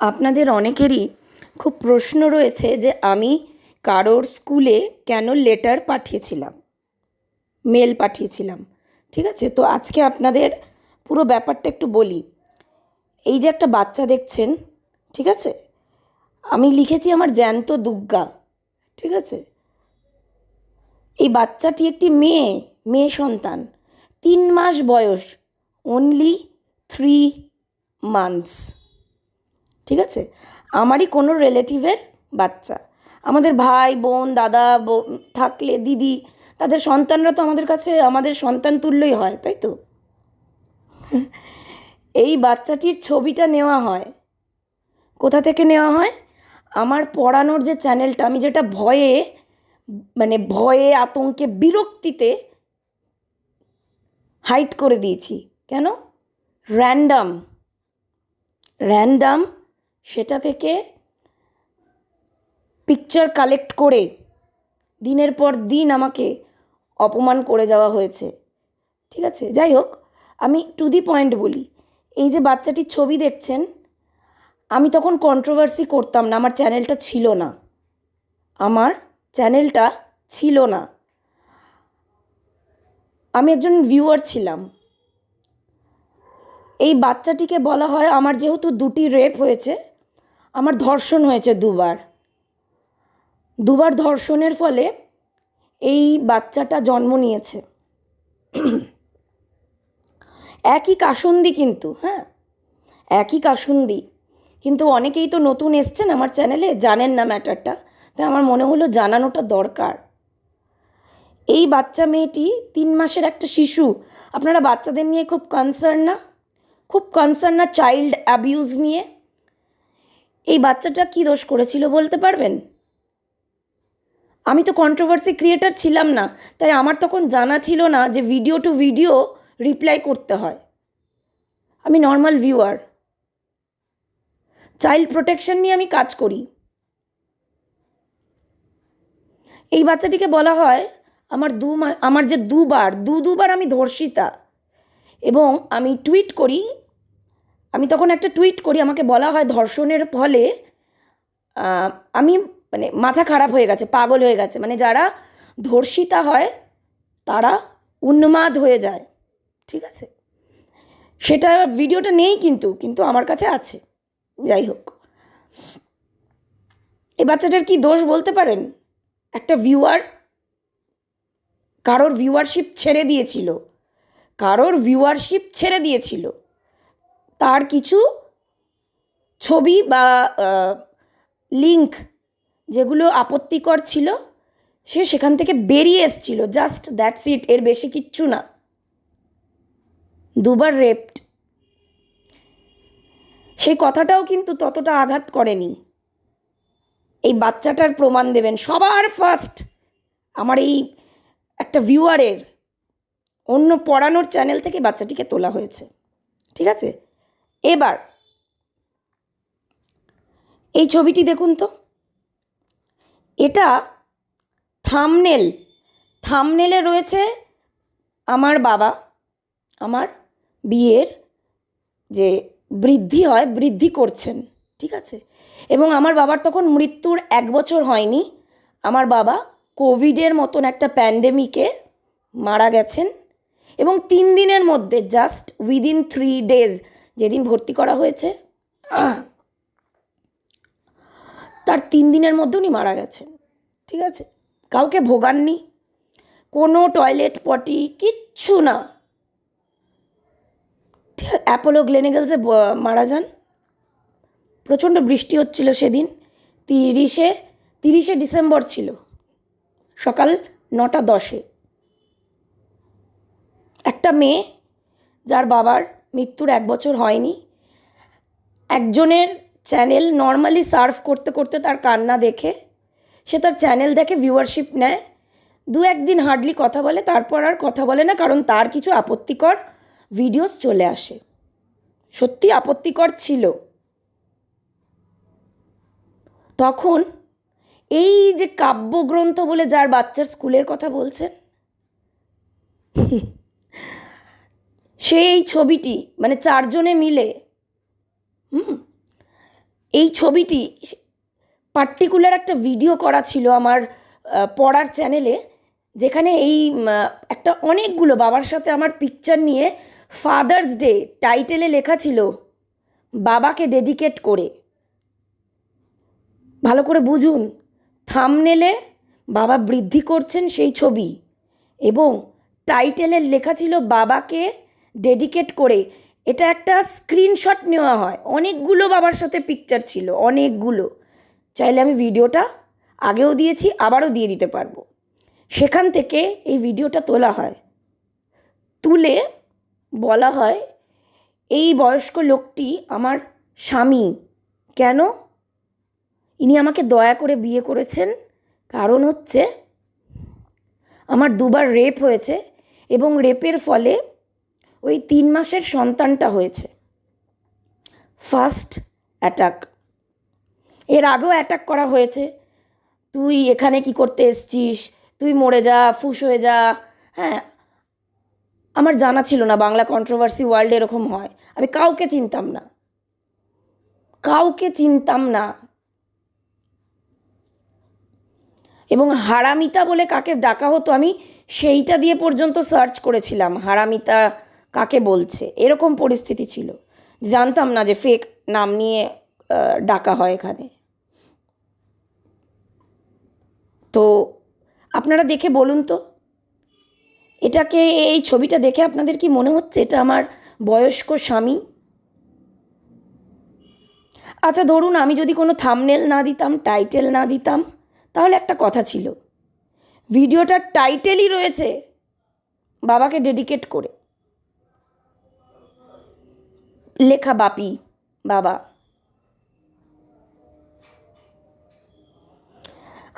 আপনাদের অনেকেরই খুব প্রশ্ন রয়েছে যে আমি কারোর স্কুলে কেন লেটার পাঠিয়েছিলাম, মেল পাঠিয়েছিলাম। ঠিক আছে, তো আজকে আপনাদের পুরো ব্যাপারটা একটু বলি। এই যে একটা বাচ্চা দেখছেন, ঠিক আছে, আমি লিখেছি আমার জ্যান্ত দুগ্গা। ঠিক আছে, এই বাচ্চাটি একটি মেয়ে, মেয়ে সন্তান, 3 মাস বয়স, অনলি 3 মান্থস। ঠিক আছে, আমারই কোনো রিলেটিভের বাচ্চা। আমাদের ভাই বোন দাদা থাকলে দিদি, তাদের সন্তানরা তো আমাদের কাছে আমাদের সন্তান তুল্যই হয়, তাই তো? এই বাচ্চাটির ছবিটা নেওয়া হয় কোথা থেকে নেওয়া হয়? আমার পড়ানোর যে চ্যানেলটা, আমি যেটা ভয়ে, মানে ভয়ে আতঙ্কে বিরক্তিতে হাইড করে দিয়েছি। কেন? র্যান্ডাম র্যান্ডাম সেটা থেকে পিকচার কালেক্ট করে দিনের পর দিন আমাকে অপমান করে যাওয়া হয়েছে। ঠিক আছে, যাই হোক, আমি টু দি পয়েন্ট বলি। এই যে বাচ্চাটির ছবি দেখছেন, আমি তখন কন্ট্রোভার্সি করতাম না, আমার চ্যানেলটা ছিল না, আমার চ্যানেলটা ছিল না, আমি একজন ভিউয়ার ছিলাম। এই বাচ্চাটিকে বলা হয়, আমার যেহেতু 2টি রেপ হয়েছে, আমার ধর্ষণ হয়েছে 2বার, 2বার ধর্ষণের ফলে এই বাচ্চাটা জন্ম নিয়েছে। একই কাসুন্দি কিন্তু, হ্যাঁ, একই কাসুন্দি, কিন্তু অনেকেই তো নতুন এসছেন আমার চ্যানেলে, জানেন না ম্যাটারটা, তাই আমার মনে হলো জানানোটা দরকার। এই বাচ্চা মেয়েটি 3 মাসের একটা শিশু। আপনারা বাচ্চাদের নিয়ে খুব কনসার্ন না? খুব কনসার্ন না চাইল্ড অ্যাবিউজ নিয়ে? এই বাচ্চাটা কী দোষ করেছিল বলতে পারবেন? আমি তো কন্ট্রোভার্সি ক্রিয়েটার ছিলাম না, তাই আমার তখন জানা ছিল না যে ভিডিও টু ভিডিও রিপ্লাই করতে হয়। আমি নর্মাল ভিউয়ার, চাইল্ড প্রোটেকশন নিয়ে আমি কাজ করি। এই বাচ্চাটিকে বলা হয়, আমার যে দুবার আমি ধর্ষিতা, এবং আমি টুইট করি, আমি তখন একটা টুইট করি, আমাকে বলা হয় ধর্ষণের ফলে আমি মানে মাথা খারাপ হয়ে গেছে, পাগল হয়ে গেছে, মানে যারা ধর্ষিতা হয় তারা উন্মাদ হয়ে যায়। ঠিক আছে, সেটা ভিডিওটা নেই, কিন্তু কিন্তু আমার কাছে আছে। যাই হোক, এই বাচ্চাটার কি দোষ বলতে পারেন? একটা ভিউয়ার কারোর ভিউয়ারশিপ ছেড়ে দিয়েছিল, তার কিছু ছবি বা লিঙ্ক যেগুলো আপত্তিকর ছিল, সে সেখান থেকে বেরিয়ে এসেছিল, জাস্ট দ্যাটস ইট, এর বেশি কিচ্ছু না। 2বার রেপড, সেই কথাটাও কিন্তু ততটা আঘাত করেনি। এই বাচ্চাটার প্রমাণ দেবেন সবার ফার্স্ট আমার এই একটা ভিউয়ারের অন্য পড়ানোর চ্যানেল থেকে বাচ্চাটিকে তোলা হয়েছে। ঠিক আছে, এবার এই ছবিটি দেখুন তো, এটা থামনেলে রয়েছে আমার বাবা আমার বিয়ের যে বৃদ্ধি হয়, বৃদ্ধি করছেন। ঠিক আছে, এবং আমার বাবার তখন মৃত্যুর 1 বছর হয়নি, আমার বাবা কোভিডের মতন একটা প্যান্ডেমিকে মারা গেছেন, এবং 3 দিনের মধ্যে, জাস্ট উইদিন 3 ডেজ, যেদিন ভর্তি করা হয়েছে তার 3 দিনের মধ্যে উনি মারা গেছেন। ঠিক আছে, কাউকে ভোগাননি, কোনো টয়লেট পটি কিচ্ছু না। অ্যাপোলো গ্লেনেগেলসে মারা যান। প্রচণ্ড বৃষ্টি হচ্ছিল সেদিন, 30শে ডিসেম্বর ছিল, সকাল 9টা 10-এ। একটা মেয়ে যার বাবার মৃত্যুর 1 বছর হয়নি, একজনের চ্যানেল নর্মালি সার্ভ করতে করতে তার কান্না দেখে সে তার চ্যানেল দেখে ভিউয়ারশিপ নেয়, 2-1 দিন হার্ডলি কথা বলে, তারপর আর কথা বলে না, কারণ তার কিছু আপত্তিকর ভিডিওস চলে আসে। সত্যি আপত্তিকর ছিল। তখন এই যে কাব্যগ্রন্থ বলে যার বাচ্চার স্কুলের কথা বলছেন, সেই ছবিটি, মানে 4 জনে মিলে এই ছবিটি পার্টিকুলার একটা ভিডিও করা ছিল আমার পড়ার চ্যানেলে, যেখানে এই একটা অনেকগুলো বাবার সাথে আমার পিকচার নিয়ে ফাদার্স ডে টাইটেলে লেখা ছিল বাবাকে ডেডিকেট করে। ভালো করে বুঝুন, থাম্বনেলে বাবা বৃদ্ধি করছেন সেই ছবি, এবং টাইটেলে লেখা ছিল বাবাকে ডেডিকেট করে। এটা একটা স্ক্রিনশট নেওয়া হয়, অনেকগুলো বাবার সাথে পিকচার ছিল, অনেকগুলো। চাইলে আমি ভিডিওটা আগেও দিয়েছি, আবারও দিয়ে দিতে পারবো। সেখান থেকে এই ভিডিওটা তোলা হয়, তুলে বলা হয় এই বয়স্ক লোকটি আমার স্বামী। কেন? ইনি আমাকে দয়া করে বিয়ে করেছেন, কারণ হচ্ছে আমার দুবার রেপ হয়েছে, এবং রেপের ফলে ওই 3 মাসের সন্তানটা হয়েছে। ফার্স্ট অ্যাটাক, এর আগেও অ্যাটাক করা হয়েছে, তুই এখানে কি করতে এসছিস, তুই মরে যা, ফুস হয়ে যা। হ্যাঁ, আমার জানা ছিল না বাংলা কন্ট্রোভার্সি ওয়ার্ল্ডে এরকম হয়। আমি কাউকে চিনতাম না, কাউকে চিনতাম না। এবং হারামিতা বলে কাকে ডাকা হতো আমি সেইটা দিয়ে পর্যন্ত সার্চ করেছিলাম, হারামিতা কাকে বলছে, এরকম পরিস্থিতি ছিল। জানতাম না যে ফেক নাম নিয়ে ডাকা হয় এখানে। তো আপনারা দেখে বলুন তো, এটাকে, এই ছবিটা দেখে আপনাদের কি মনে হচ্ছে এটা আমার বয়স্ক স্বামী? আচ্ছা ধরুন আমি যদি কোনো থাম্বনেল না দিতাম, টাইটেল না দিতাম, তাহলে একটা কথা ছিল, ভিডিওটার টাইটেলই রয়েছে বাবাকে ডেডিকেট করে, লেখা বাপি, বাবা।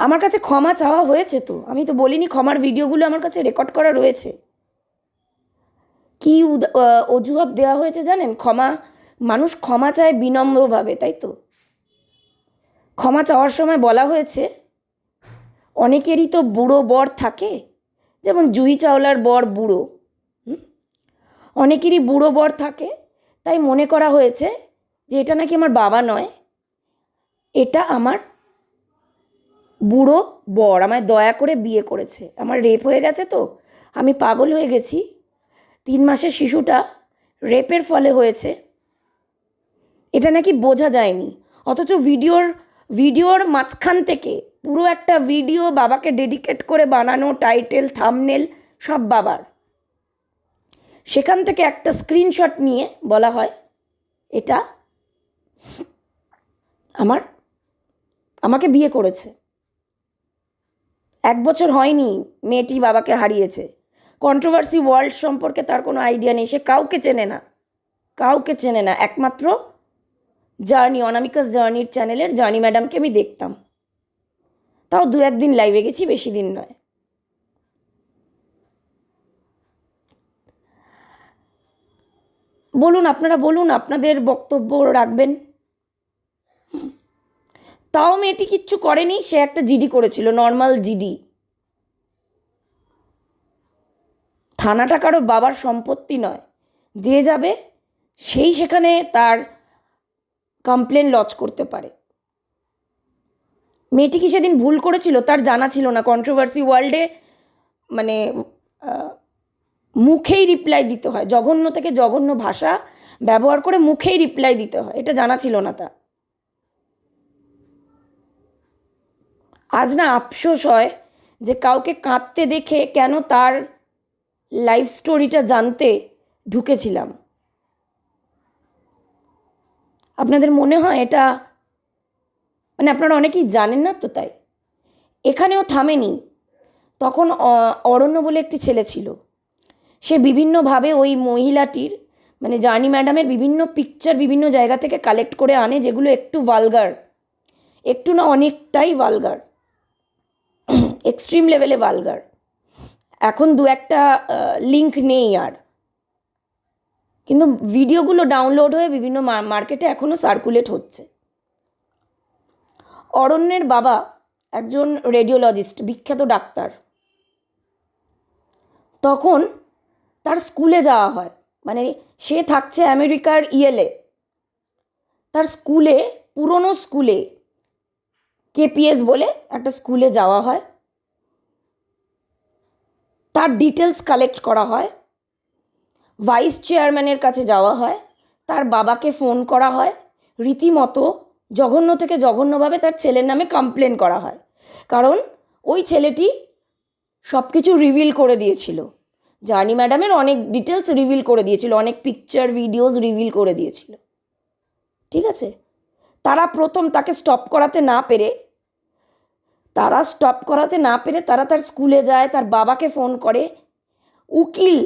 আমার কাছে ক্ষমা চাওয়া হয়েছে, তো আমি তো বলিনি, ক্ষমার ভিডিওগুলো আমার কাছে রেকর্ড করা রয়েছে। কি অজুহাত দেওয়া হয়েছে জানেন? মানুষ ক্ষমা চায় বিনম্রভাবে, তাই তো? ক্ষমা চাওয়ার সময় বলা হয়েছে অনেকেরই তো বুড়ো বর থাকে, যেমন জুহি চাওলার বর বুড়ো, অনেকেরই বুড়ো বর থাকে, তাই মনে করা হয়েছে যে এটা নাকি আমার বাবা নয়, এটা আমার বুড়ো বর, আমায় দয়া করে বিয়ে করেছে। আমার রেপ হয়ে গেছে, তো আমি পাগল হয়ে গেছি, 3 মাসের শিশুটা রেপের ফলে হয়েছে, এটা নাকি বোঝা যায়নি। অথচ ভিডিওর মাঝখান থেকে পুরো একটা ভিডিও বাবাকে ডেডিকেট করে বানানো, টাইটেল, থাম্বনেল সব বাবার। সেখান থেকে একটা স্ক্রিনশট নিয়ে বলা হয় এটা আমাকে বিয়ে করেছে। 1 বছর হয়নি মেয়েটি বাবাকে হারিয়েছে। কন্ট্রোভার্সি ওয়ার্ল্ড সম্পর্কে তার কোনো আইডিয়া নেই, সে কাউকে চেনে না, কাউকে চেনে না। একমাত্র জার্নি, অনামিকাস জার্নির চ্যানেলের জার্নি ম্যাডামকে আমি দেখতাম, তাও 2-1 দিন লাইভে গেছি, বেশি দিন নয়। বলুন, আপনারা বলুন, আপনাদের বক্তব্য রাখবেন। তাও মেয়েটি কিচ্ছু করেনি, সে একটা জিডি করেছিল, নর্মাল জিডি। থানাটা কারো বাবার সম্পত্তি নয়, যে যাবে সেই সেখানে তার কমপ্লেন লজ করতে পারে। মেয়েটি কি সেদিন ভুল করেছিল তার জানা ছিল না। কন্ট্রোভার্সি ওয়ার্ল্ডে মানে মুখেই রিপ্লাই দিতে হয়, জঘন্য থেকে জঘন্য ভাষা ব্যবহার করে মুখেই রিপ্লাই দিতে হয়, এটা জানা ছিল না তার। আজ না আফসোস হয় যে কাউকে কাঁদতে দেখে কেন তার লাইফ স্টোরিটা জানতে ঢুকেছিলাম। আপনাদের মনে হয় এটা, মানে আপনারা অনেকেই জানেন না তো, তাই এখানেও থামেনি। তখন অরণ্য বলে একটি ছেলে ছিল, সে বিভিন্নভাবে ওই মহিলাটির, মানে জার্নি ম্যাডামের বিভিন্ন পিকচার বিভিন্ন জায়গা থেকে কালেক্ট করে আনে, যেগুলো একটু ভালগার, একটু না অনেকটাই ভালগার, এক্সট্রিম লেভেলে ভালগার। এখন 2-1টা লিঙ্ক নেই আর, কিন্তু ভিডিওগুলো ডাউনলোড হয়ে বিভিন্ন মার্কেটে এখনও সার্কুলেট হচ্ছে। অরণ্যের বাবা একজন রেডিওলজিস্ট, বিখ্যাত ডাক্তার। তখন তার স্কুলে যাওয়া হয়, মানে সে থাকছে আমেরিকার ইয়েলে, তার স্কুলে পুরনো স্কুলে, কেপিএস বলে একটা স্কুলে যাওয়া হয়, তার ডিটেলস কালেক্ট করা হয়, ভাইস চেয়ারম্যানের কাছে যাওয়া হয়, তার বাবাকে ফোন করা হয়, রীতিমতো জঘন্য থেকে জঘন্যভাবে তার ছেলের নামে কমপ্লেন করা হয়, কারণ ওই ছেলেটি সব কিছু রিভিল করে দিয়েছিল। জার্নি ম্যাডামের অনেক ডিটেলস রিভিল করে দিয়েছিল, অনেক পিকচার ভিডিওস রিভিল করে দিয়েছিল। ঠিক আছে, তারা প্রথম তাকে স্টপ করাতে না পেরে তারা তার স্কুলে যায়, তার বাবাকে ফোন করে। উকিল,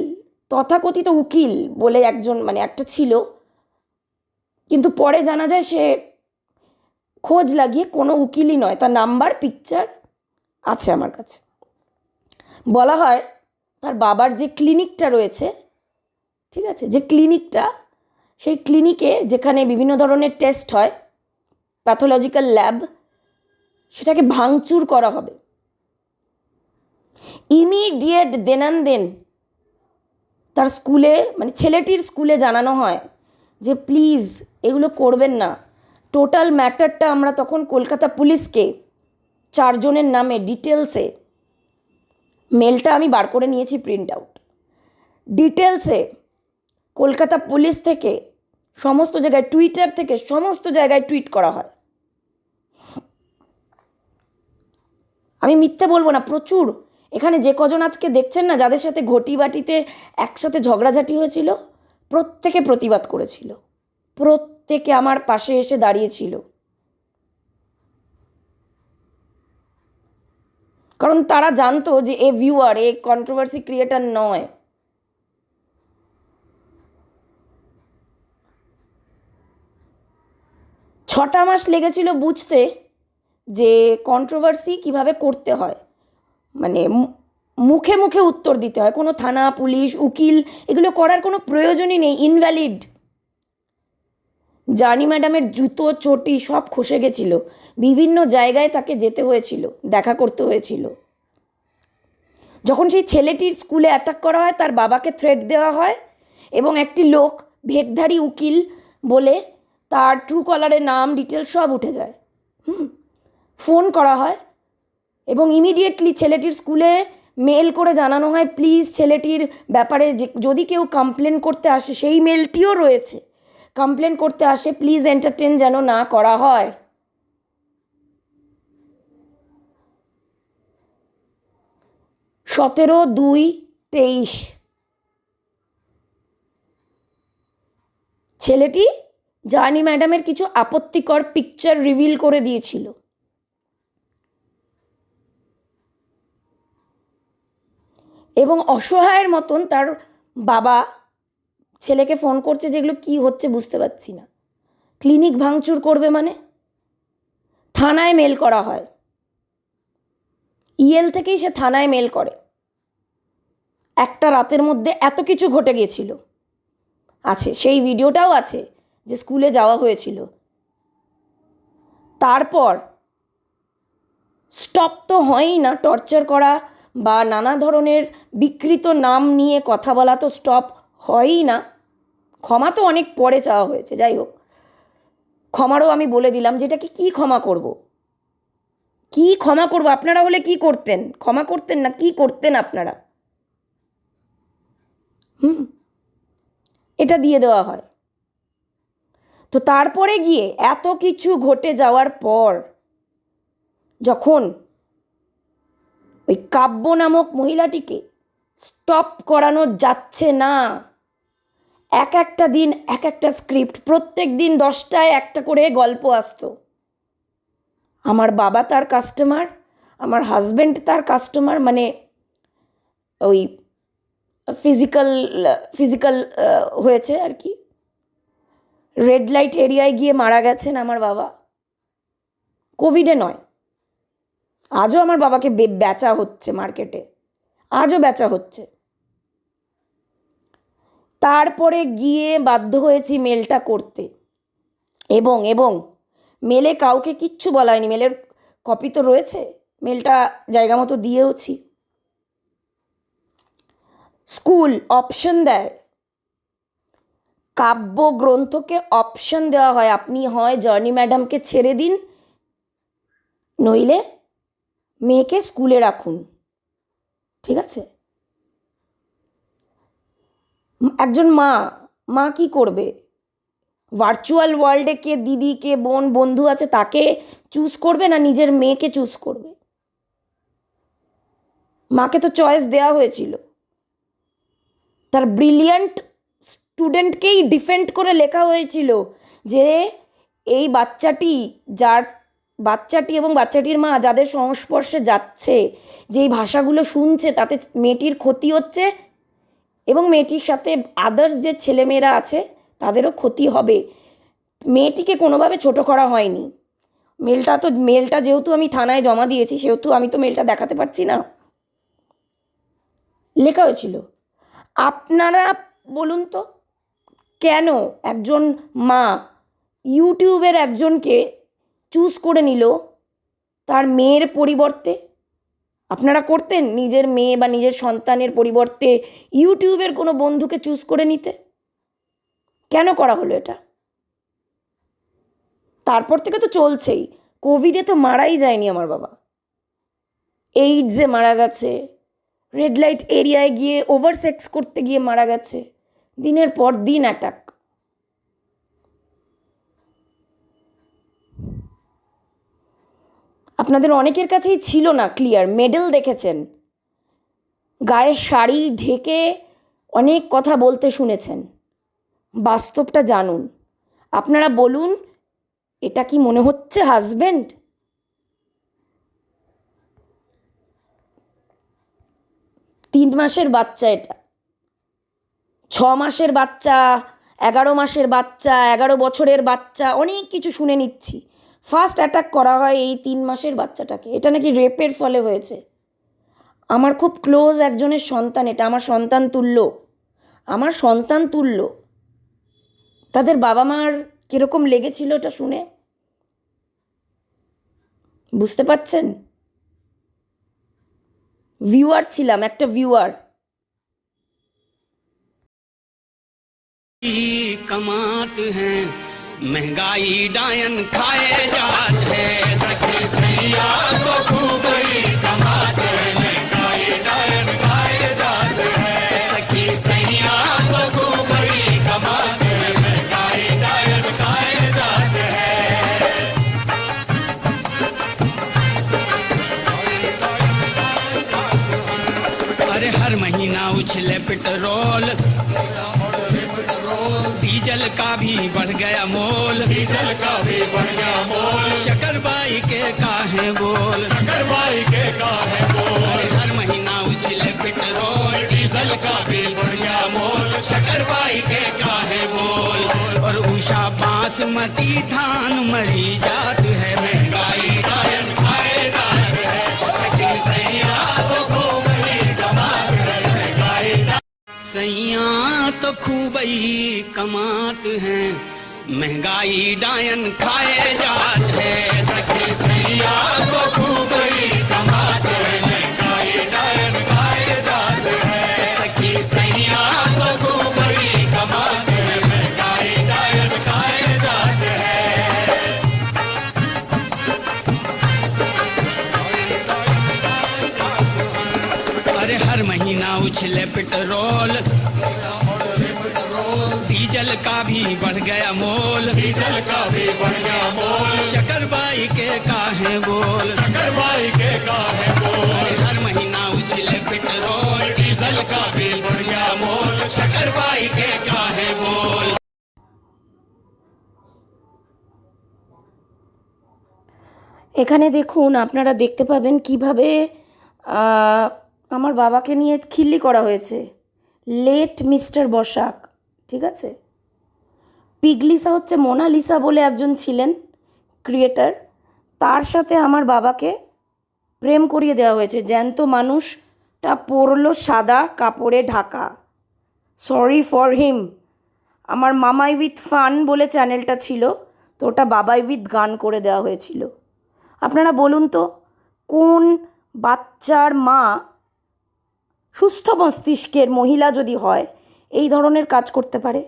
তথাকথিত উকিল বলে একজন মানে একটা ছিল, কিন্তু পরে জানা যায় সে খোঁজ লাগিয়ে কোনো উকিলই নয়, তার নাম্বার পিকচার আছে আমার কাছে। বলা হয় তার বাবার যে ক্লিনিকটা রয়েছে, ঠিক আছে, যে ক্লিনিকটা, সেই ক্লিনিকে যেখানে বিভিন্ন ধরনের টেস্ট হয়, প্যাথোলজিক্যাল ল্যাব, সেটাকে ভাঙচুর করা হবে। ইমিডিয়েট দেনান্দেন তার স্কুলে মানে ছেলেটির স্কুলে জানানো হয় যে প্লিজ এগুলো করবেন না। টোটাল ম্যাটারটা আমরা তখন কলকাতা পুলিশকে 4 জনের নামে ডিটেলসে, মেলটা আমি বার করে নিয়েছি প্রিন্ট আউট, ডিটেলসে কলকাতা পুলিশ থেকে সমস্ত জায়গায়, টুইটার থেকে সমস্ত জায়গায় টুইট করা হয়। আমি মিথ্যে বলবো না, প্রচুর। এখানে যে কজন আজকে দেখছেন না, যাদের সাথে ঘটি বাটিতে একসাথে ঝগড়াঝাটি হয়েছিল, প্রত্যেকে প্রতিবাদ করেছিল, প্রত্যেকে আমার পাশে এসে দাঁড়িয়েছিল, কারণ তারা জানতো যে এ ভিউয়ার, এ কন্ট্রোভার্সি ক্রিয়েটার নয়। ছটা মাস লেগেছিল বুঝতে যে কন্ট্রোভার্সি কিভাবে করতে হয়, মানে মুখে মুখে উত্তর দিতে হয়, কোনো থানা পুলিশ উকিল এগুলো করার কোনো প্রয়োজনই নেই, ইনভ্যালিড। জার্নি ম্যাডামের জুতো চটি সব খসে গেছিল, বিভিন্ন জায়গায় তাকে যেতে হয়েছিল, দেখা করতে হয়েছিল। যখন সেই ছেলেটির স্কুলে অ্যাটাক করা হয়, তার বাবাকে থ্রেট দেওয়া হয় এবং একটি লোক ভেকধারী উকিল বলে তার ট্রু কলারের নাম ডিটেল সব উঠে যায়। ফোন করা হয় এবং ইমিডিয়েটলি ছেলেটির স্কুলে মেল করে জানানো হয় প্লিজ ছেলেটির ব্যাপারে যদি কেউ কমপ্লেন করতে আসে, সেই মেলটিও রয়েছে, কমপ্লেন করতে আসে প্লিজ এন্টারটেন যেন না করা হয়। সতেরো 2/23 ছেলেটি জার্নি ম্যাডামের কিছু আপত্তিকর পিকচার রিভিল করে দিয়েছিল। এবং অসহায়ের মতন তার বাবা ছেলেকে ফোন করছে, যেগুলো কি হচ্ছে বুঝতে পারছি না, ক্লিনিক ভাঙচুর করবে মানে। থানায় মেল করা হয়, ইএল থেকেই সে থানায় মেল করে। একটা রাতের মধ্যে এত কিছু ঘটে গিয়েছিল, আছে সেই ভিডিওটাও আছে যে স্কুলে যাওয়া হয়েছিল। তারপর স্টপ তো হয়ই না, টর্চার করা বা নানা ধরনের বিকৃত নাম নিয়ে কথা বলা তো স্টপ হয়ই না। ক্ষমা তো অনেক পরে চাওয়া হয়েছে, যাই হোক, ক্ষমারও আমি বলে দিলাম যেটাকে কি ক্ষমা করব, কি ক্ষমা করব। আপনারা হলে কি করতেন? ক্ষমা করতেন না কি করতেন আপনারা? এটা দিয়ে দেওয়া হয়। তো তারপরে গিয়ে এত কিছু ঘটে যাওয়ার পর যখন ওই কাব্য নামক মহিলাটিকে স্টপ করানো যাচ্ছে না, এক একটা দিন এক একটা স্ক্রিপ্ট, প্রত্যেক দিন 10টায় একটা করে গল্প আসতো। আমার বাবা তার কাস্টমার, আমার হাজব্যান্ড তার কাস্টমার, মানে ওই ফিজিক্যাল হয়েছে আর কি। রেড লাইট এরিয়ায় গিয়ে মারা গেছেন আমার বাবা, কোভিডে নয়। আজও আমার বাবাকে বেচা হচ্ছে মার্কেটে, আজও বেচা হচ্ছে। তারপরে গিয়ে বাধ্য হয়েছি মেলটা করতে, এবং মেলে কাউকে কিচ্ছু বলা হয়নি, মেলের কপি তো রয়েছে, মেলটা জায়গা মতো দিয়েওছি। স্কুল অপশন দেয় কাব্যগ্রন্থকে অপশন দেওয়া হয়, আপনি হয় জার্নি ম্যাডামকে ছেড়ে দিন, নইলে মেয়েকে স্কুলে রাখুন। ঠিক আছে? একজন মা কি করবে? ভার্চুয়াল ওয়ার্ল্ডে কে দিদি, কে বোন, বন্ধু আছে তাকে চুজ করবে, না নিজের মেয়েকে চুজ করবে? মাকে তো চয়েস দেওয়া হয়েছিল, তার ব্রিলিয়ান্ট স্টুডেন্টকেই ডিফেন্ড করে লেখা হয়েছিল যে এই বাচ্চাটি এবং বাচ্চাটির মা যাদের সংস্পর্শে যাচ্ছে, যেই ভাষাগুলো শুনছে, তাতে মেয়েটির ক্ষতি হচ্ছে এবং মেয়েটির সাথে আদার্স যে ছেলেমেয়েরা আছে তাদেরও ক্ষতি হবে। মেয়েটিকে কোনোভাবে ছোট করা হয়নি। মেলটা যেহেতু আমি থানায় জমা দিয়েছি, সেহেতু আমি তো মেলটা দেখাতে পারছি না। লেখা হয়েছিল। আপনারা বলুন তো, কেন একজন মা ইউটিউবের একজনকে চুজ করে নিল তার মেয়ের পরিবর্তে? আপনারা করতেন নিজের মেয়ে বা নিজের সন্তানের পরিবর্তে ইউটিউবের কোনো বন্ধুকে চুজ করে নিতে? কেন করা হলো এটা? তারপর থেকে তো চলছেই। কোভিডে তো মারাই যায়নি আমার বাবা, এইডসে মারা গেছে, রেড লাইট এরিয়ায় গিয়ে ওভার সেক্স করতে গিয়ে মারা গেছে, দিনের পর দিন অ্যাটাক। আপনাদের অনেকের কাছেই ছিল না ক্লিয়ার, মেডেল দেখেছেন, গায়ের শাড়ি ঢেকে অনেক কথা বলতে শুনেছেন, বাস্তবটা জানুন। আপনারা বলুন, এটা কি মনে হচ্ছে হাজব্যান্ড? 3 মাসের বাচ্চা, এটা 6 মাসের বাচ্চা, 11 মাসের বাচ্চা, 11 বছরের বাচ্চা, অনেক কিছু শুনে নিচ্ছি। ফার্স্ট অ্যাটাক করা হয় এই 3 মাসের বাচ্চাটাকে, এটা নাকি রেপের ফলে হয়েছে। আমার খুব ক্লোজ একজনের সন্তান, এটা আমার সন্তান তুল্য। তাদের বাবা মার কীরকম লেগেছিল এটা শুনে? বুঝতে পারছেন? ভিউয়ার ছিলাম, একটা ভিউয়ার। कमात हैं महंगाई डायन खाए जात है सखी सैया तो खूब ही कमात है महंगाई डायन खाए जात है सखी सैया तो खूब ही कमात है महंगाई डायन खाए जात है। अरे हर महीना उछले पेट्रोल, डीजल का भी बढ़ गया मोल, शक्करबाई के काहे बोल, हर महीना उछले पेट्रोल, डीजल का भी बढ़ गया मोल, शक्करबाई के काहे बोल। और उषा बासमती धान मरी जात है महंगाई डायन खाए जात है सखी सैया तो खूब ही कमात है महंगाई सैया तो खूब ही कमात हैं महंगाई डायन खाए जात है सखी सैया तो खूब ही कमात है महंगाई डायन खाए जात है सखी सैया तो खूब ही कमात है महंगाई डायन खाए जात है। अरे हर महीना उछले पेट्रोल, डीजल का भी बढ़ गया मोल, शक्करबाई के काहे बोल, हर महीना उछले पेट्रोल, डीजल का भी बढ़ गया मोल, शक्करबाई के काहे बोल। এখানে দেখুন, আপনারা দেখতে পাবেন কিভাবে আমার বাবাকে নিয়ে খিল্লি করা হয়েছে। লেট মিস্টার বসাক, ঠিক আছে? পিগলিসা হচ্ছে মোনালিসা বলে একজন ছিলেন ক্রিয়েটার, তার সাথে আমার বাবাকে প্রেম করিয়ে দেওয়া হয়েছে। জ্যান্ত মানুষটা পরলো সাদা কাপড়ে ঢাকা। Sorry for him. আমার মামাই উইথ ফান বলে চ্যানেলটা ছিল, তো ওটা বাবাই উইথ গান করে দেওয়া হয়েছিল। আপনারা বলুন তো, কোন বাচ্চার মা, সুস্থ মস্তিষ্কের মহিলা যদি হয়, এই ধরনের কাজ করতে পারে?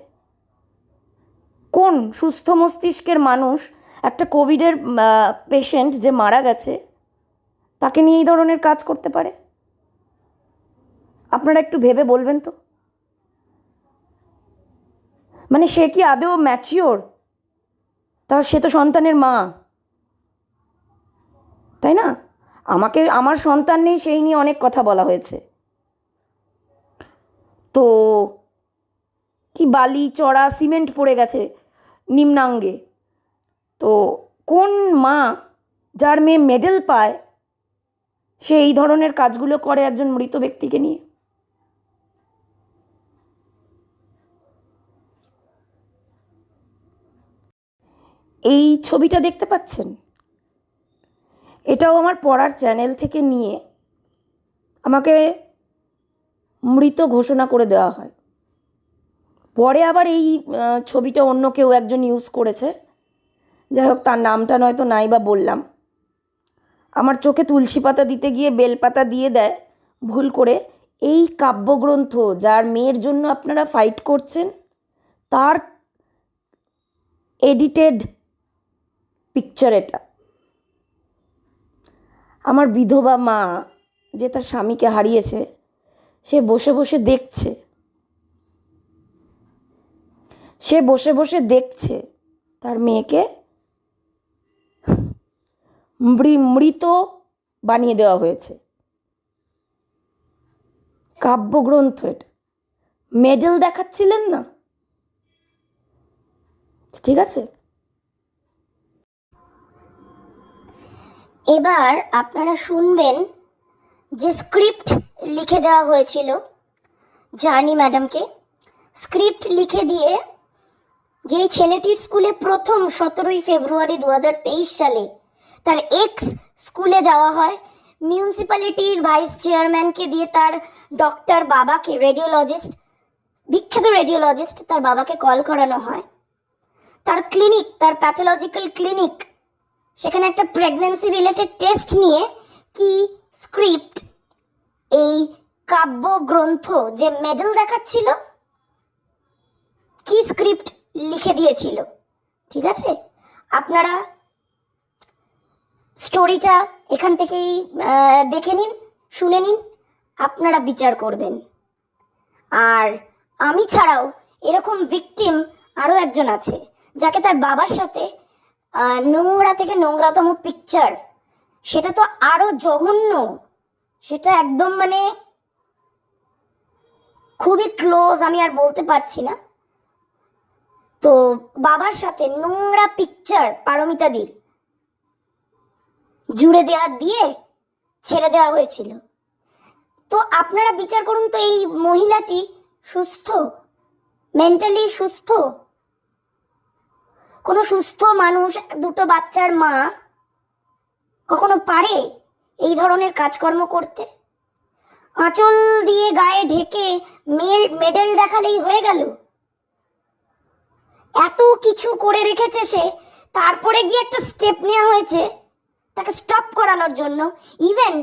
কোন সুস্থ মস্তিষ্কের মানুষ একটা কোভিডের পেশেন্ট যে মারা গেছে তাকে নিয়ে এই ধরনের কাজ করতে পারে? আপনারা একটু ভেবে বলবেন তো। মানে সে কি আদৌ ম্যাচিওর? তার সে তো সন্তানের মা, তাই না? আমার সন্তান নেই সেই নিয়ে অনেক কথা বলা হয়েছে। তো কি বালি চড়া সিমেন্ট পড়ে গেছে নিম্নাঙ্গে, তো কোন মা যার মেয়ে মেডেল পায় সে এই ধরনের কাজগুলো করে একজন মৃত ব্যক্তিকে নিয়ে? এই ছবিটা দেখতে পাচ্ছেন, এটাও আমার পড়ার চ্যানেল থেকে নিয়ে আমাকে মৃত ঘোষণা করে দেওয়া হয়। পরে আবার এই ছবিটা অন্য কেউ একজন ইউজ করেছে, যাই হোক তার নামটা নয়তো নাই বা বললাম। আমার চোখে তুলসী পাতা দিতে গিয়ে বেলপাতা দিয়ে দেয় ভুল করে। এই কাব্যগ্রন্থ যার মেয়ের জন্য আপনারা ফাইট করছেন তার এডিটেড পিকচার এটা। আমার বিধবা মা যে তার স্বামীকে হারিয়েছে সে বসে বসে দেখছে, সে বসে বসে দেখছে তার মেয়েকে মৃত বানিয়ে দেওয়া হয়েছে। কাব্যগ্রন্থ এটা। মেডেল দেখাচ্ছিলেন না, ঠিক আছে? এবার আপনারা শুনবেন যে স্ক্রিপ্ট লিখে দেওয়া হয়েছিল জার্নি ম্যাডামকে। স্ক্রিপ্ট লিখে দিয়ে যেই ছেলেটির স্কুলে প্রথম 17ই ফেব্রুয়ারি 2023 সালে তার এক্স স্কুলে যাওয়া হয়, মিউনিসিপ্যালিটির ভাইস চেয়ারম্যানকে দিয়ে তার ডক্টর বাবাকে, রেডিওলজিস্ট, বিখ্যাত রেডিওলজিস্ট, তার বাবাকে কল করানো হয়। তার ক্লিনিক, তার প্যাথোলজিক্যাল ক্লিনিক, সেখানে একটা প্রেগন্যান্সি রিলেটেড টেস্ট নিয়ে কি স্ক্রিপ্ট, এই কাব্যগ্রন্থ যে মেডেল দেখাচ্ছিল, কি স্ক্রিপ্ট লিখে দিয়েছিল, ঠিক আছে? আপনারা স্টোরিটা এখান থেকেই দেখে নিন, শুনে নিন, আপনারা বিচার করবেন। আর আমি ছাড়াও এরকম ভিকটিম আরও একজন আছে, যাকে তার বাবার সাথে নোংরা থেকে নোংরাতম পিকচার, সেটা তো আরো জঘন্য, সেটা একদম মানে খুবই ক্লোজ, আমি আর বলতে পারছি না। তো বাবার সাথে নোংরা পিকচার পারমিতাদির জুড়ে দিয়ে ছেড়ে দেওয়া হয়েছিল। তো আপনারা বিচার করুন তো, এই মহিলাটি সুস্থ, মেন্টালি সুস্থ? কোনো সুস্থ মানুষ, দুটো বাচ্চার মা কখনো পারে এই ধরনের কাজকর্ম করতে? আঁচল দিয়ে গায়ে ঢেকে মেডেল দেখালেই হয়ে গেল? এত কিছু করে রেখেছে সে, তারপরে গিয়ে একটা স্টেপ নেওয়া হয়েছে তাকে স্টপ করানোর জন্য। ইভেন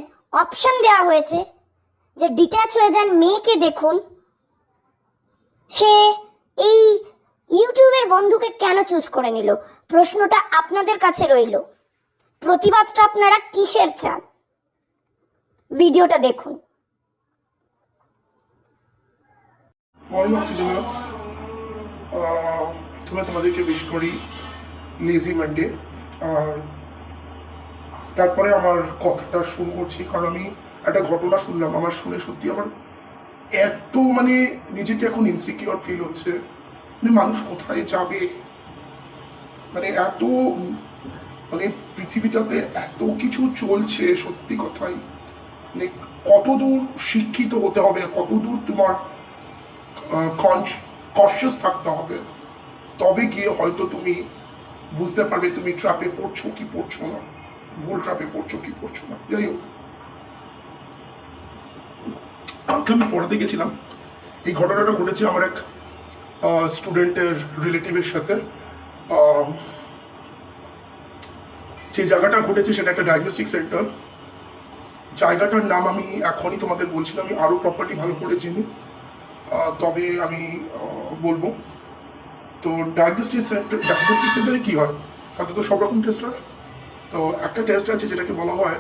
অপশন দেওয়া হয়েছে যে ডিট্যাচ হয়ে যান, মেয়েকে দেখুন। সে এই ইউটিউবের বন্ধুকে কেন চুজ করে নিল? প্রশ্নটা আপনাদের কাছে রইল। প্রতিবাদটা আপনারা কিসের চান? ভিডিওটা দেখুন। প্রথমে তোমাদেরকে উইশ করি লেজি মানডে। আর তারপরে আমার কথাটা শুরু করছি, কারণ আমি একটা ঘটনা শুনলাম, আমার শুনে সত্যি আমার এত মানে নিজেকে এখন ইনসিকিউর ফিল হচ্ছে। মানে মানুষ কোথায় যাবে, মানে এত মানে পৃথিবীটাতে এত কিছু চলছে, সত্যি কথাই মানে কতদূর শিক্ষিত হতে হবে, কতদূর তোমার কনসিয়াস থাকতে হবে, তবে গিয়ে হয়তো তুমি বুঝতে পারবে তুমি ট্র্যাপে পড়ছো কি পড়ছো না, ভুল ট্র্যাপে পড়ছো কি পড়ছো না। যাই হোক, কালকে আমি পড়াতে গেছিলাম, এই ঘটনাটা ঘটেছে আমার এক স্টুডেন্টের রিলেটিভের সাথে। যে জায়গাটা ঘটেছে সেটা একটা ডায়াগনস্টিক সেন্টার। জায়গাটার নাম আমি এখনই তোমাদের বলছিলাম, আমি আরও প্রপার্টি ভালো করে চিনি, তবে আমি বলবো। তো ডায়াগনস্টিক সেন্টারে কী হয়, তাতে তো সব রকম টেস্ট হয়। তো একটা টেস্ট আছে যেটাকে বলা হয়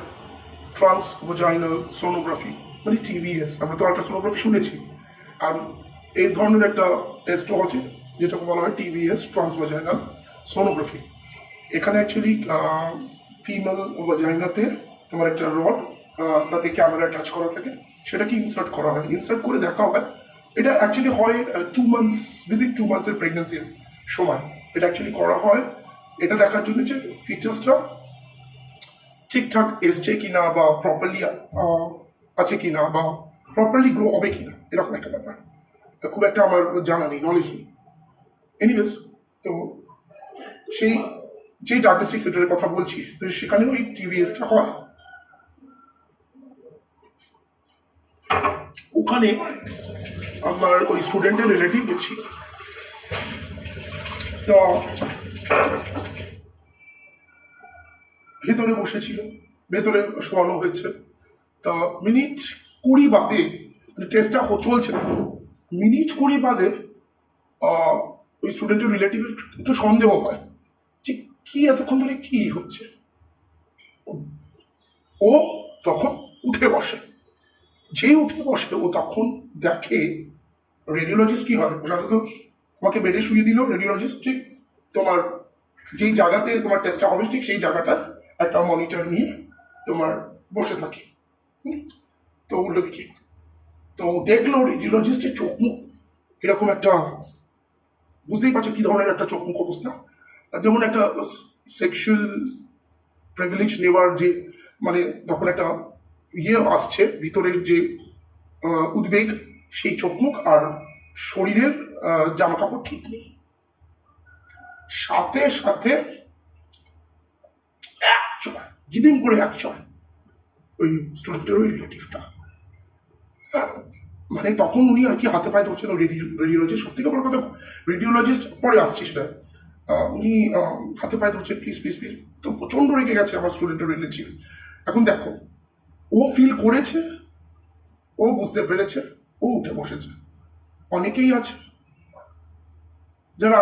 ট্রান্সভাজাইনাল সোনোগ্রাফি, মানে টিভিএস। আমরা তো আল্ট্রাসোনোগ্রাফি শুনেছি, আর এই ধরনের একটা টেস্টও হচ্ছে যেটাকে বলা হয় টিভিএস, ট্রান্সভাজাইনাল সোনোগ্রাফি। এখানে অ্যাকচুয়ালি ফিমেল ভাজাইনাতে তোমার একটা রড, তাতে ক্যামেরা অ্যাটাচ করা থাকে, সেটাকে ইনসার্ট করা হয়, ইনসার্ট করে দেখা হয়। এটা অ্যাকচুয়ালি হয় 2 months, উইদিন 2 months প্রেগনেন্সির সময় এটা অ্যাকচুয়ালি করা হয়। এটা দেখার জন্য যে ফিচার্সটা ঠিকঠাক এসছে কিনা, বা প্রপারলি আছে কিনা, বা প্রপারলি গ্রো হবে কিনা, এরকম একটা ব্যাপার। খুব একটা আমার জানা নেই, নলেজ নেই। এনিওয়েজ, তো সেই যে ডায়াগনস্টিক সেন্টারের কথা বলছি, তো সেখানেও এই টিভিএসটা হয়। ওখানে আমার ওই স্টুডেন্টের রিলেটিভ গেছি, তো ভেতরে বসেছিল, ভেতরে শোয়ানো হয়েছে। তা মিনিট 20 বাদে, মানে টেস্টটা চলছে না, মিনিট 20 বাদে ওই স্টুডেন্টের রিলেটিভের একটু সন্দেহ হয় যে কি এতক্ষণ ধরে কি হচ্ছে। ও তখন উঠে বসে, যেই উঠে বসে ও তখন দেখে রেডিওলজিস্ট কি হয়, ওটা তো তোমাকে বেডে শুয়ে দিল রেডিওলজিস্ট, ঠিক তোমার যেই জায়গাতে তোমার টেস্টটা হবে ঠিক সেই জায়গাটা একটা মনিটর নিয়ে তোমার বসে থাকে। তো উল্টো দিকে তো দেখলো রেডিওলজিস্টের চোখ মুখ এরকম একটা, বুঝতেই পারছো কি ধরনের একটা চোখ মুখ অবস্থা, যেমন একটা সেক্সুয়াল প্রিভিলেজ নেওয়ার যে, মানে তখন একটা ইয়ে আসছে ভিতরের যে উদ্বেগ, সেই চোখ মুখ, আর শরীরের জামা কাপড় ঠিক নেই। সাথে সাথে জিদিন করে এক চয় ওই স্টুডেন্টের ওই রিলেটিভটা, মানে তখন উনি আর কি হাতে পায়ে ধরছেন রেডিওলজিস্ট। সব থেকে বড় কথা, রেডিওলজিস্ট পরে আসছে সেটা, উনি হাতে পায়ে ধরছে, প্লিজ প্লিজ প্লিজ। তো প্রচণ্ড রেগে গেছে আমার স্টুডেন্টের রিলেটিভ। এখন দেখো, ও ফিল করেছে, ও বুঝতে পেরেছে, ও উঠে বসেছে। অনেকেই আছে যারা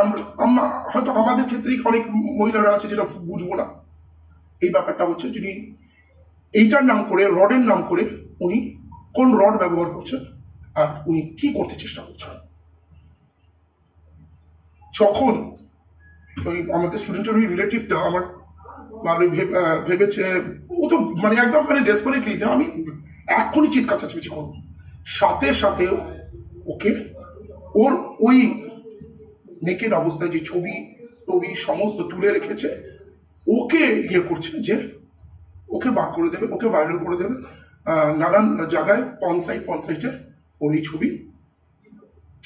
আমরা হয়তো আমাদের ক্ষেত্রেই অনেক মহিলারা আছে যেটা বুঝবো না এই ব্যাপারটা হচ্ছে, যিনি এইটার নাম করে, রডের নাম করে, উনি কোন রড ব্যবহার করছেন আর উনি কি করতে চেষ্টা করছেন। যখন ওই আমাদের স্টুডেন্টের ওই রিলেটিভটা আমার মানে ভেবেছে, ও তো মানে একদম মানে ডেসপারেটলি, আমি এক্ষুনি চিৎকার চেঁচামেচি করবো, সাথে সাথে ওকে ওর ওই নেকেড অবস্থায় যে ছবি টবি সমস্ত তুলে রেখেছে, ওকে ইয়ে করছে যে ওকে বার করে দেবে, ওকে ভাইরাল করে দেবে, নানান জায়গায় ফনসাইটে ওর এই ছবি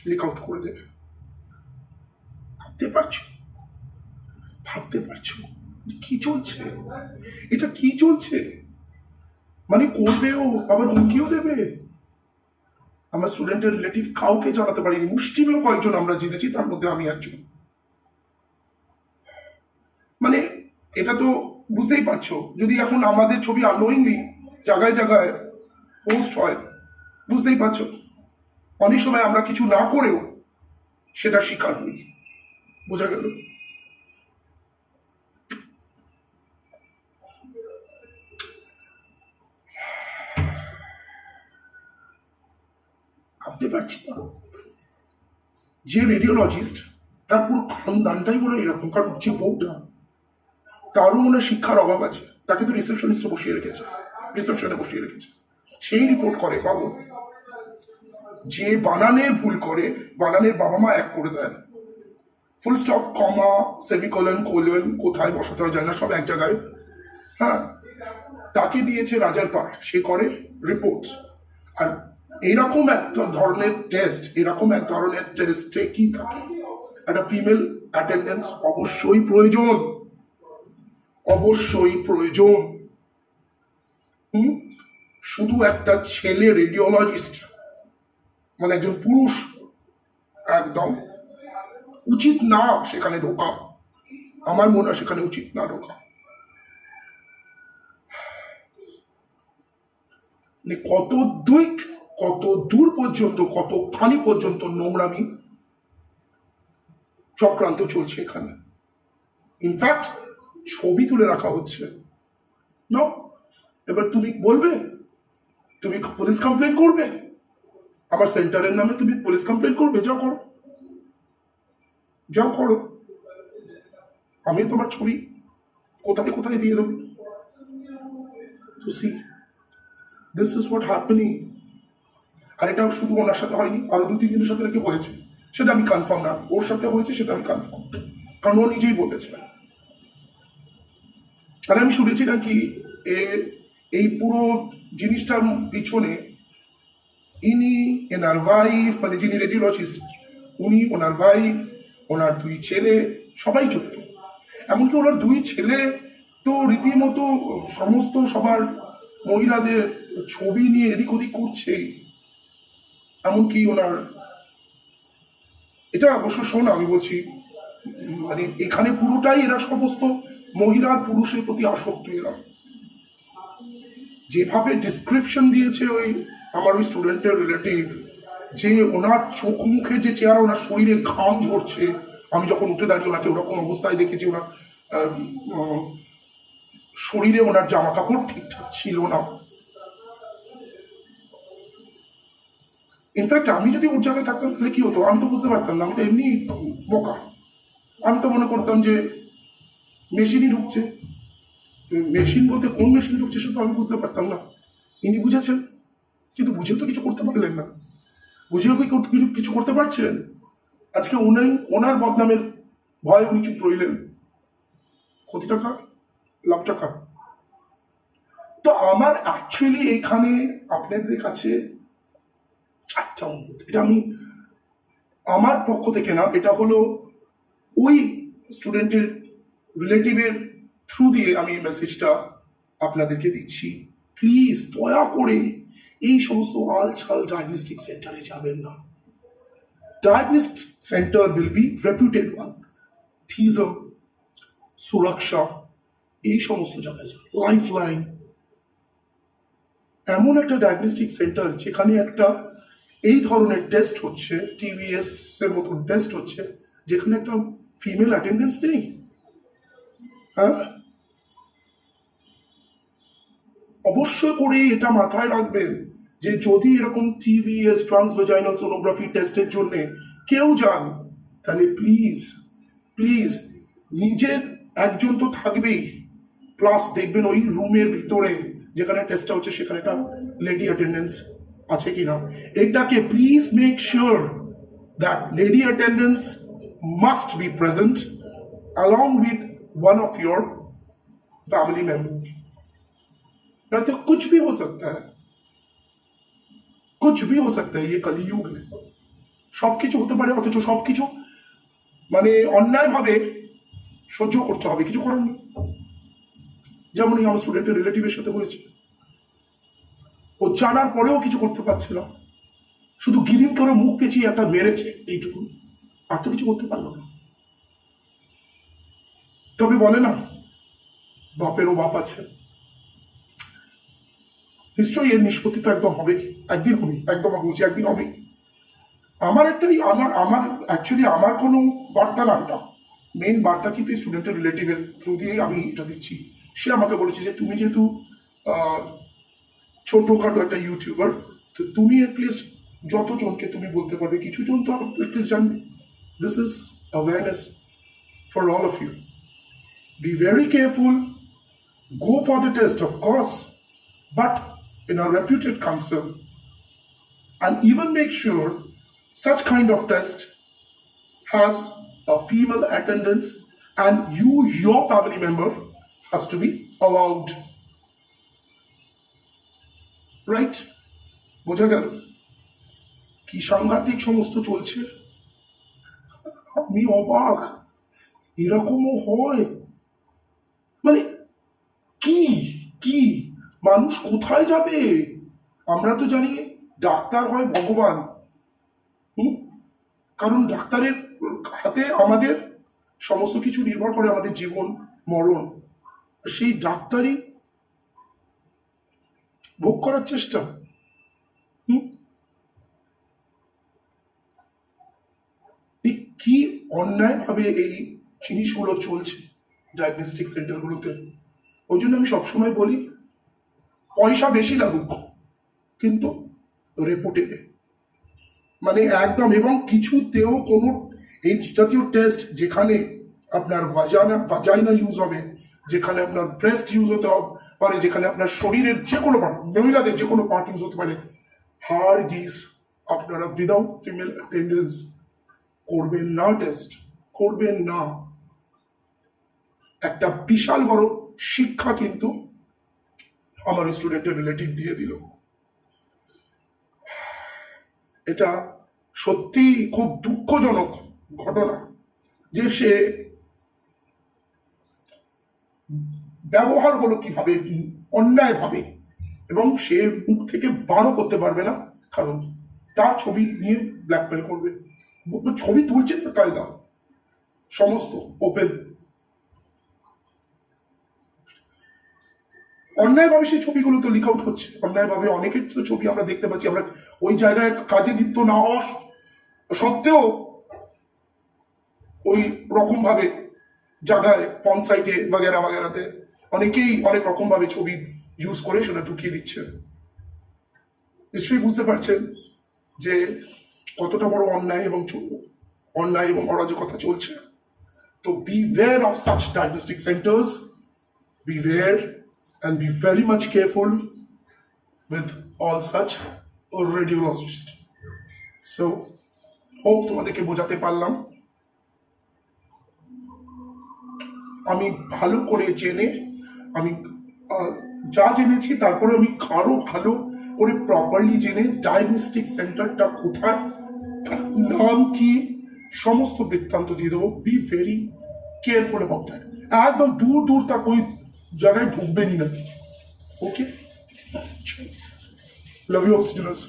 লিক আউট করে দেবে। ভাবতে পারছো কি চলছে, এটা কি চলছে? মানে করবেও, আবার হুমকিও দেবে। আমার স্টুডেন্টের রিলেটিভ কাউকে জানাতে পারিনি, মুষ্টিমেয় কয়েকজন আমরা জেনেছি, তার মধ্যে আমি একজন। মানে এটা তো বুঝতেই পারছো, যদি এখন আমাদের ছবি আননোয়িংলি জায়গায় জায়গায় পোস্ট হয়, বুঝতেই পারছো অনেক সময় আমরা কিছু না করেও সেটা শিকার হই। বোঝা গেল? ভাবতে পারছি না, যে রেডিওলজিস্ট তার পুরো খানদানটাই মনে হয় এরকম, কারণ যে বউটা, তারও মনে হয় শিক্ষার অভাব আছে, তাকে তো রিসেপশনে বসিয়ে রেখেছে, সেই রিপোর্ট করে। বাবু, যে বানানে ভুল করে, বানানের বাবা মা এক করে দেয়, ফুল স্টপ, কমা, সেমিকোলন, কোলন কোথায় বসাতে হয় যায় না, সব এক জায়গায়। হ্যাঁ, তাকে দিয়েছে রাজার পাঠ, সে করে রিপোর্ট। আর এইরকম এক ধরনের টেস্টে কি থাকে, একটা ফিমেল অ্যাটেন্ডেন্স অবশ্যই প্রয়োজন। শুধু একটা ছেলে রেডিওলজিস্ট, মানে একজন পুরুষ, একদম উচিত না সেখানে ঢোকা। আমার মনে হয় সেখানে উচিত না ঢোকা। মানে কত দূর পর্যন্ত, কতখানি পর্যন্ত নোংরামি চক্রান্ত চলছে এখানে। ইনফ্যাক্ট ছবি তুলে রাখা হচ্ছে। না, এবার তুমি বলবে, তুমি পুলিশ কমপ্লেন করবে, আমার সেন্টারের নামে তুমি পুলিশ কমপ্লেন করবে, যাও করো, যাও করো। আমি তোমার ছবি কোথায় কোথায় দিয়ে দেবো। তো see, this is what happening. আর এটা শুধু ওনার সাথে হয়নি, আরো 2-3 জনের সাথে নাকি হয়েছে, সেটা আমি কনফার্ম না। ওর সাথে হয়েছে সেটা আমি কনফার্ম, কারণ ও নিজেই বলেছে। আর আমি শুনেছি নাকি এই পুরো জিনিসটার পিছনে ইনি, এনার ওয়াইফ, মানে যিনি রেডিওলজিস্ট, উনি, ওনার ওয়াইফ, ওনার 2 ছেলে, সবাই যুক্ত। এমনকি ওনার 2 ছেলে তো রীতিমতো সমস্ত সবার মহিলাদের ছবি নিয়ে এদিক ওদিক করছেই। এমনকি ওনার, এটা অবশ্য শোনা, আমি বলছি, মানে এখানে পুরোটাই এরা সমস্ত মহিলা আর পুরুষের প্রতি আসক্ত। এরা যেভাবে ডিসক্রিপশন দিয়েছে ওই আমার ওই স্টুডেন্টের রিলেটিভ, যে ওনার চোখ মুখে যে চেহারা, ওনার শরীরে ঘাম ঝরছে, আমি যখন উঠে দাঁড়িয়ে ওনাকে ওরকম অবস্থায় দেখেছি, ওনার শরীরে ওনার জামা কাপড় ঠিকঠাক ছিল না। ইনফ্যাক্ট আমি যদি ওর জায়গায় থাকতাম তাহলে কি হতো আমি তো বুঝতে পারতাম না। আমি তো এমনি বোকা, আমি তো মনে করতাম যে মেশিনই ঢুকছে। মেশিন বলতে কোন মেশিন ঢুকছে সেটা আমি বুঝতে পারতাম না। ইনি বুঝেছেন, কিন্তু বুঝেও তো কিছু করতে পারলেন না। বুঝেও কি কিছু করতে পারছেন? আজকে ওনার বদনামের ভয়ে উনি চুপ রইলেন। কোটি টাকা, লাখ টাকা। তো আমার অ্যাকচুয়ালি এখানে আপনাদের কাছে একটা অনুরোধ, এটা আমি আমার পক্ষ থেকে না, এটা হলো ওই স্টুডেন্টের রিলেটিভের থ্রু দিয়ে আমি মেসেজটা আপনাদেরকে দিচ্ছি। প্লিজ দয়া করে এই সমস্ত আলছাল ডায়াগনস্টিক সেন্টারে যাবেন না। Diagnostic centre will be reputed one, থিজম, সুরক্ষা, এই সমস্ত জায়গায় যান। লাইফ লাইন এমন একটা ডায়াগনস্টিক সেন্টার যেখানে একটা এই ধরনের টেস্ট হচ্ছে, টিভিএস এর মতন টেস্ট হচ্ছে, যেখানে একটা ফিমেল অ্যাটেন্ডেন্স নেই। হ্যাঁ, অবশ্যই করে এটা মাথায় রাখবেন যে যদি এরকম টিভিএস, ট্রান্সভেজাইনাল সোনোগ্রাফি টেস্টের জন্য কেউ যান, তাহলে প্লিজ প্লিজ নিজের একজন তো থাকবেই, প্লাস দেখবেন ওই রুমের ভিতরে যেখানে টেস্টটা হচ্ছে সেখানে একটা লেডি অ্যাটেন্ডেন্স আছে কিনা। এটাকে please make sure that lady attendance must be present along with one of your family members। नहीं तो कुछ भी हो सकता है, कुछ भी हो सकता है। ये कलियुग है, সবকিছু হতে পারে, অথচ সবকিছু মানে অন্যায়ভাবে সহ্য করতে হবে, কিছু করার নেই। যেমন এই আমার স্টুডেন্টের রিলেটিভের সাথে হয়েছে, ও জানার পরেও কিছু করতে পারছে না, শুধু গিরিম করে মুখ পেঁচিয়ে একটা মেরেছে, এইটুকু, আর তো কিছু করতে পারলো না। তবে বলে না, বাপেরও বাপ আছে, নিশ্চয়ই এর নিষ্পত্তি তো একদম হবে, একদিন হবে, একদম বলছি একদিন হবে। আমার অ্যাকচুয়ালি আমার কোনো বার্তা না, এটা মেন বার্তা কিন্তু স্টুডেন্টের রিলেটিভের থ্রু দিয়েই আমি এটা দিচ্ছি। সে আমাকে বলেছে যে তুমি যেহেতু ছোটখাটো একটা ইউটিউবার, তো তুমি অ্যাটলিস্ট যতজনকে তুমি বলতে পারবে, কিছু জন তো অ্যাটলিস্ট জানবে। This is awareness for all of you. Be very careful, go for the test of course, but in a reputed council, and even make sure such kind of test has a female attendance and your family member has to be allowed, right? বোঝা গেল কি সাংঘাতিক সমস্ত চলছে। আমি অবাক, এরকমও হয়? মানে কি কি মানুষ কোথায় যাবে? আমরা তো জানি ডাক্তার হয় ভগবান, কারণ ডাক্তারের হাতে আমাদের সমস্ত কিছু নির্ভর করে, আমাদের জীবন মরণ। সেই ডাক্তারই ভোগ করার চেষ্টা। ঠিক কি অন্যায়ভাবে এই জিনিসগুলো চলছে ডায়াগনস্টিক সেন্টারগুলোতে। ওই জন্য আমি সবসময় বলি পয়সা বেশি লাগুক কিন্তু রেপুটেড, মানে একদম। এবং কিছুতেও কোনো এই জাতীয় টেস্ট যেখানে আপনার ভাজাইনা ইউজ হবে, যেখানে আপনার ব্রেস্ট ইউজ হতে পারে, যেখানে আপনার শরীরের যে কোনো পার্ট, মহিলাদের যে কোনো পার্ট ইউজ হতে পারে, হার গিস আপনারা উইদাউট ফিমেল অ্যাটেন্ডেন্স করবেন না, টেস্ট করবেন না। একটা বিশাল বড় শিক্ষা কিন্তু আমার স্টুডেন্টের রিলেটিভ দিয়ে দিল। এটা সত্যি খুব দুঃখজনক ঘটনা যে সে ব্যবহার হলো কিভাবে, অন্যায়ভাবে, এবং সে মুখ থেকে বারও করতে পারবে না, কারণ তার ছবি নিয়ে ব্ল্যাকমেল করবে। ছবি তুলছে না কায়দা, সমস্ত ওপেন। অন্যায়ভাবে সেই ছবিগুলো তো লিক আউট হচ্ছে, অন্যায়ভাবে অনেকের তো ছবি আমরা দেখতে পাচ্ছি। আমরা ওই জায়গায় কাজে লিপ্ত না হওয়া সত্ত্বেও ওই রকম ভাবে জায়গায় পন সাইটে বাগেরা বাগেরাতে অনেকেই অনেক রকম ভাবে ছবি ইউজ করে সেটা ঢুকিয়ে দিচ্ছে। নিশ্চয়ই বুঝতে পারছেন যে কতটা বড় অন্যায় এবং অরাজকতা চলছে। তো beware of such diagnostic centers, beware and be very much careful with all such radiologists. So hope তোমাদেরকে বোঝাতে পারলাম। আমি ভালো করে জেনে আমি যা জেনেছি, তারপরে আমি আরো ভালো করে প্রপারলি জেনে ডায়াগনস্টিক সেন্টারটা কোথায়, নাম কি, সমস্ত বৃত্তান্ত দিয়ে দেবো। B very careful about that. একদম দূর দূর তক ওই জায়গায় ঢুকবেনই না। ওকে, লাভ ইউ অক্সিজেনার্স।